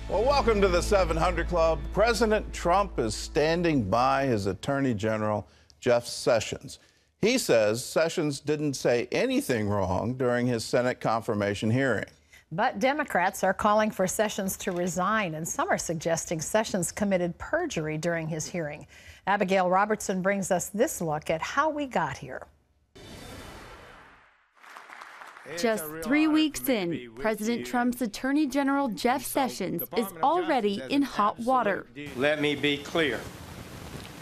Well, welcome to the 700 Club. President Trump is standing by his Attorney General, Jeff Sessions. He says Sessions didn't say anything wrong during his Senate confirmation hearing. But Democrats are calling for Sessions to resign, and some are suggesting Sessions committed perjury during his hearing. Abigail Robertson brings us this look at how we got here. Just 3 weeks in, President Trump's Attorney General Jeff Sessions is already in hot water. Let me be clear.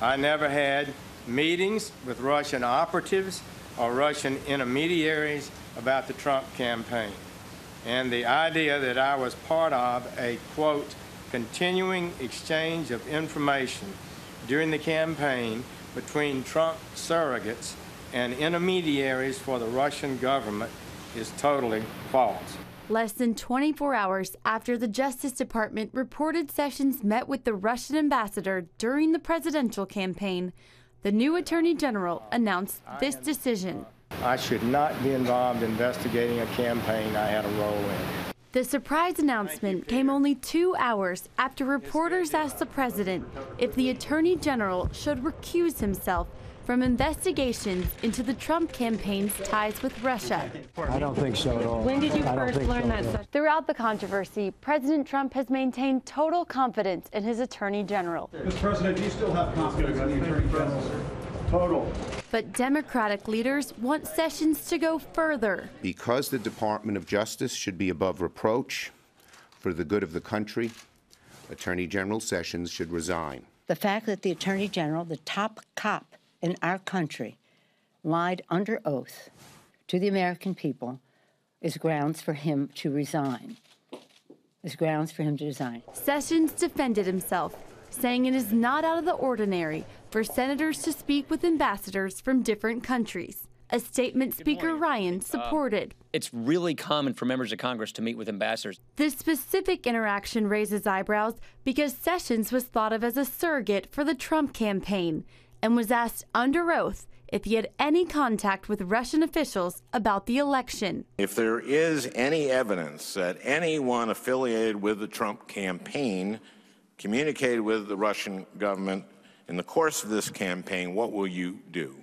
I never had meetings with Russian operatives or Russian intermediaries about the Trump campaign. And the idea that I was part of a, quote, continuing exchange of information during the campaign between Trump surrogates and intermediaries for the Russian government is totally false. Less than 24 hours after the Justice Department reported Sessions met with the Russian ambassador during the presidential campaign, the new Attorney General announced this decision. I should not be involved in investigating a campaign I had a role in. The surprise announcement came only 2 hours after reporters asked the president if the Attorney General should recuse himself from investigations into the Trump campaign's ties with Russia. I don't think so at all. When did you first learn that? Throughout the controversy, President Trump has maintained total confidence in his Attorney General. Mr. President, do you still have confidence in the Attorney General? Total. But Democratic leaders want Sessions to go further. Because the Department of Justice should be above reproach for the good of the country, Attorney General Sessions should resign. The fact that the Attorney General, the top cop in our country, lied under oath to the American people is grounds for him to resign. Sessions defended himself, saying it is not out of the ordinary for senators to speak with ambassadors from different countries, a statement Speaker Ryan supported. It's really common for members of Congress to meet with ambassadors. This specific interaction raises eyebrows because Sessions was thought of as a surrogate for the Trump campaign and was asked under oath if he had any contact with Russian officials about the election. If there is any evidence that anyone affiliated with the Trump campaign communicated with the Russian government in the course of this campaign, what will you do?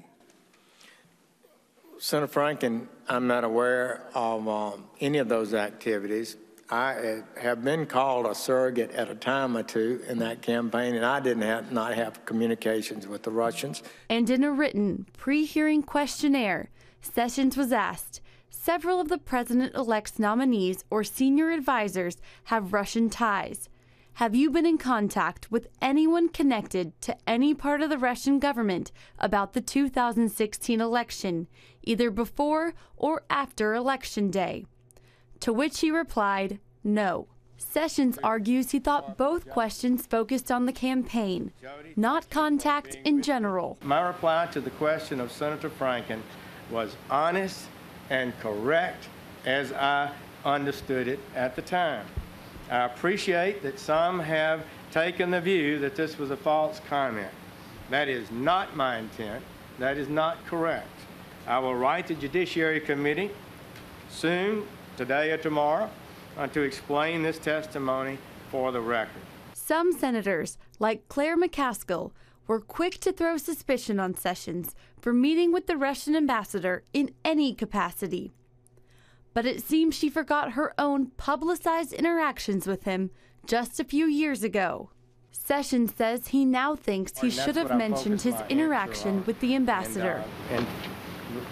Senator Franken, I'm not aware of any of those activities. I have been called a surrogate at a time or two in that campaign, and I did not have communications with the Russians. And in a written pre-hearing questionnaire, Sessions was asked, several of the president-elect's nominees or senior advisors have Russian ties. Have you been in contact with anyone connected to any part of the Russian government about the 2016 election, either before or after Election Day? To which he replied, no. Sessions argues he thought both questions focused on the campaign, not contact in general. My reply to the question of Senator Franken was honest and correct as I understood it at the time. I appreciate that some have taken the view that this was a false comment. That is not my intent. That is not correct. I will write the Judiciary Committee soon, today or tomorrow, to explain this testimony for the record. Some senators, like Claire McCaskill, were quick to throw suspicion on Sessions for meeting with the Russian ambassador in any capacity. But it seems she forgot her own publicized interactions with him just a few years ago. Sessions says he now thinks he should have mentioned his interaction with the ambassador. In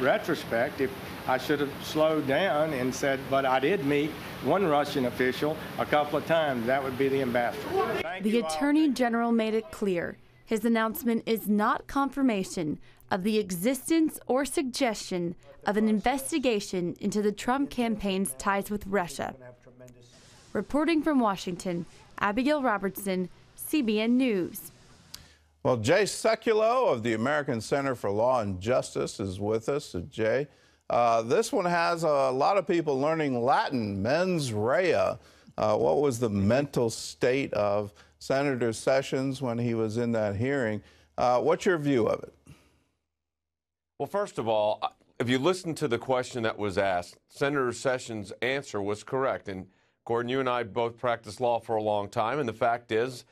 retrospect, if I should have slowed down and said, but I did meet one Russian official a couple of times. That would be the ambassador. The Attorney General made it clear his announcement is not confirmation of the existence or suggestion of an investigation into the Trump campaign's ties with Russia. Reporting from Washington, Abigail Robertson, CBN News. Well, Jay Sekulow of the American Center for Law and Justice is with us. Jay, this one has a lot of people learning Latin, mens rea. What was the mental state of Senator Sessions when he was in that hearing? What's your view of it? Well, first of all, if you listen to the question that was asked, Senator Sessions' answer was correct. And Gordon, you and I both practiced law for a long time, and the fact is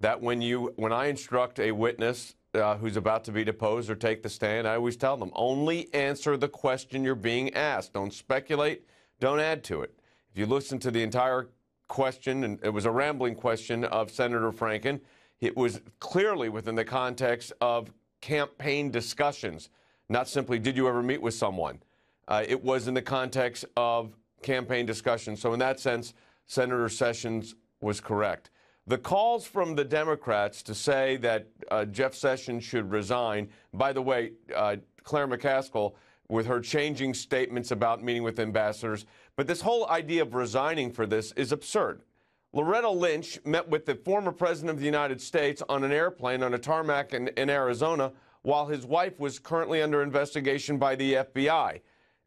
that when I instruct a witness who's about to be deposed or take the stand, I always tell them, only answer the question you're being asked. Don't speculate. Don't add to it. If you listen to the entire question, and it was a rambling question of Senator Franken, it was clearly within the context of campaign discussions, not simply did you ever meet with someone. It was in the context of campaign discussions. So in that sense, Senator Sessions was correct. The calls from the Democrats to say that Jeff Sessions should resign, by the way, Claire McCaskill, with her changing statements about meeting with ambassadors, but this whole idea of resigning for this is absurd. Loretta Lynch met with the former president of the United States on an airplane on a tarmac in Arizona while his wife was currently under investigation by the FBI.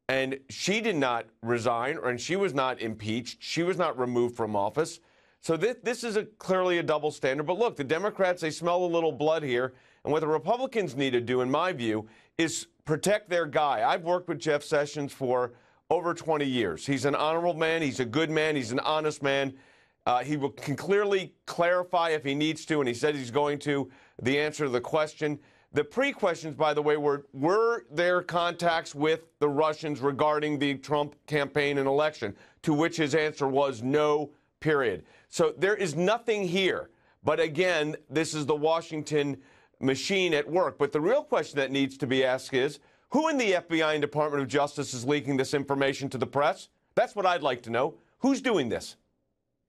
And she did not resign, and she was not impeached. She was not removed from office. So this is clearly a double standard. But look, the Democrats, they smell a little blood here. And what the Republicans need to do, in my view, is protect their guy. I've worked with Jeff Sessions for over 20 years. He's an honorable man. He's a good man. He's an honest man. He can clearly clarify if he needs to, and he said he's going to, the answer to the question. The pre-questions, by the way, were there contacts with the Russians regarding the Trump campaign and election, to which his answer was no, period. So there is nothing here. But again, this is the Washington machine at work. But the real question that needs to be asked is, who in the FBI and Department of Justice is leaking this information to the press? That's what I'd like to know. Who's doing this?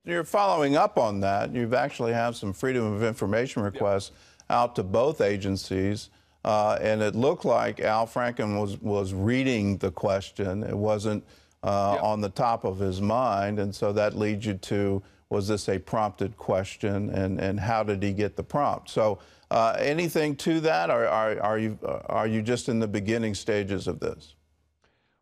You're following up on that. You've actually have some Freedom of Information requests out to both agencies, and it looked like Al Franken was reading the question. It wasn't on the top of his mind, and so that leads you to, was this a prompted question, and how did he get the prompt? So anything to that, or are you just in the beginning stages of this?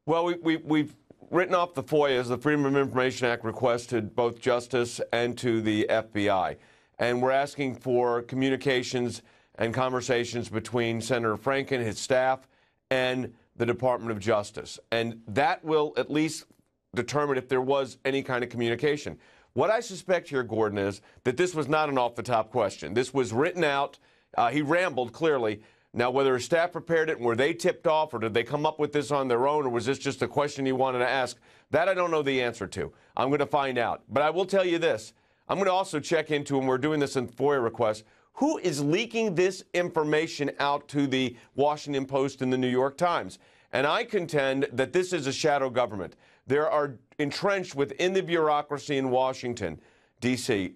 Well, we've written off the FOIAs, the Freedom of Information Act request, to both Justice and to the FBI. And we're asking for communications and conversations between Senator Franken, his staff, and the Department of Justice. And that will at least determine if there was any kind of communication. What I suspect here, Gordon, is that this was not an off-the-top question. This was written out. He rambled, clearly. Now, whether his staff prepared it and were they tipped off, or did they come up with this on their own, or was this just a question he wanted to ask, that I don't know the answer to. I'm going to find out. But I will tell you this. I'm going to also check into, and we're doing this in FOIA requests, who is leaking this information out to the Washington Post and the New York Times. And I contend that this is a shadow government. There are entrenched within the bureaucracy in Washington, D.C.,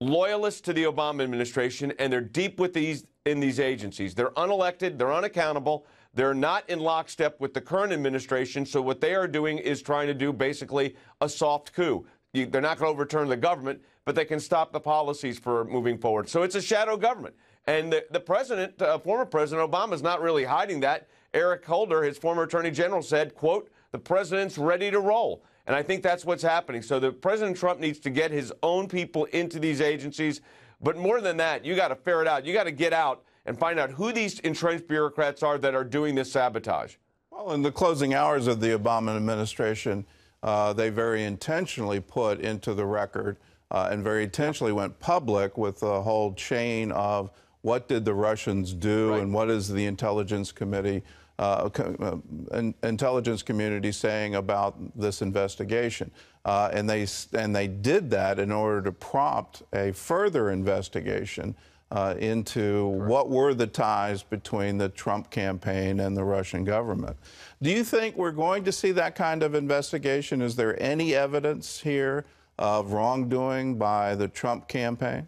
loyalists to the Obama administration, and they're deep with in these agencies. They're unelected, they're unaccountable, they're not in lockstep with the current administration, so what they are doing is trying to do basically a soft coup. They're not going to overturn the government, but they can stop the policies for moving forward. So it's a shadow government. And the president, former President Obama, is not really hiding that. Eric Holder, his former attorney general, said, quote, the president's ready to roll. And I think that's what's happening. So President Trump needs to get his own people into these agencies. But more than that, you got to ferret out. You got to get out and find out who these entrenched bureaucrats are that are doing this sabotage. Well, in the closing hours of the Obama administration, they very intentionally put into the record and very intentionally went public with a whole chain of what did the Russians do, and what is the intelligence committee, intelligence community saying about this investigation. And they did that in order to prompt a further investigation into what were the ties between the Trump campaign and the Russian government. Do you think we're going to see that kind of investigation? Is there any evidence here of wrongdoing by the Trump campaign?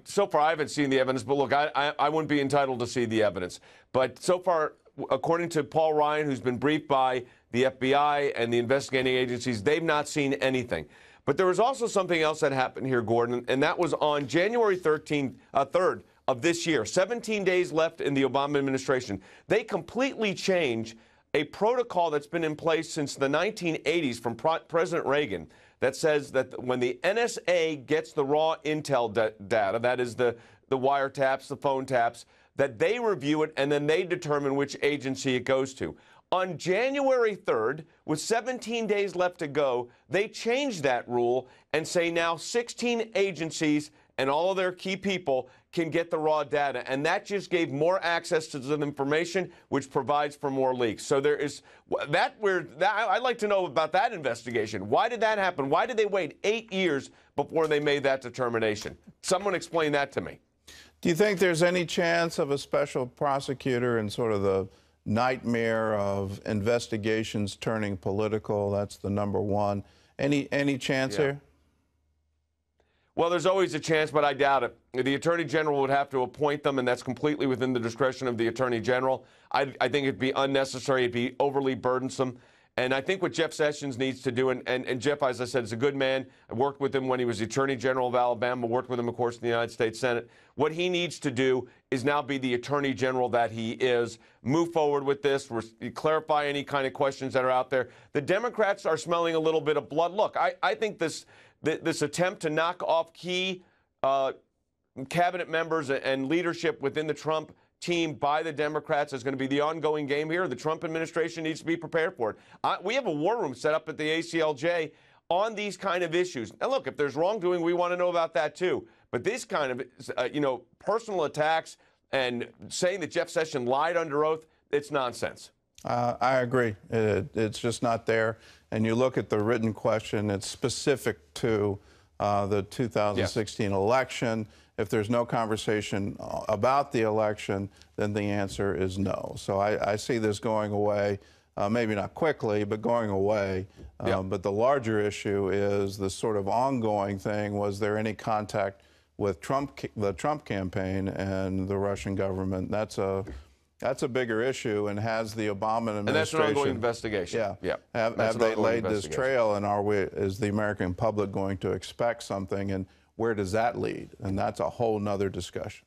So far, I haven't seen the evidence, but look, I wouldn't be entitled to see the evidence. But so far, according to Paul Ryan, who's been briefed by the FBI and the investigating agencies, they've not seen anything. But there was also something else that happened here, Gordon, and that was on January 3rd of this year, 17 days left in the Obama administration. They completely changed a protocol that's been in place since the 1980s from President Reagan that says that when the NSA gets the raw intel data, that is the wiretaps, the phone taps, that they review it and then they determine which agency it goes to. On January 3rd, with 17 days left to go, they changed that rule and say now 16 agencies and all of their key people can get the raw data. And that just gave more access to the information, which provides for more leaks. So there is that I'd like to know about that investigation. Why did that happen? Why did they wait 8 years before they made that determination? Someone explain that to me. Do you think there's any chance of a special prosecutor in sort of the nightmare of investigations turning political? That's the number one. Any chance here? Well, there's always a chance, but I doubt it. The Attorney General would have to appoint them, and that's completely within the discretion of the Attorney General. I think it'd be unnecessary. It'd be overly burdensome. And I think what Jeff Sessions needs to do, and Jeff, as I said, is a good man. I worked with him when he was the Attorney General of Alabama, worked with him, of course, in the United States Senate. What he needs to do is now be the Attorney General that he is, move forward with this, clarify any kind of questions that are out there. The Democrats are smelling a little bit of blood. Look, I think this attempt to knock off key cabinet members and leadership within the Trump team by the Democrats is going to be the ongoing game here. The Trump administration needs to be prepared for it. We have a war room set up at the ACLJ on these kind of issues. Now, look, if there's wrongdoing, we want to know about that too. But this kind of, personal attacks and saying that Jeff Sessions lied under oath, it's nonsense. I agree. It's just not there. And you look at the written question, it's specific to the 2016 election. If there's no conversation about the election, then the answer is no. So I see this going away, maybe not quickly, but going away. But the larger issue is the sort of ongoing thing. Was there any contact with the Trump campaign and the Russian government? That's a bigger issue, and has the Obama administration... And that's an ongoing investigation. Yeah. Have they laid this trail, and is the American public going to expect something, and where does that lead? And that's a whole nother discussion.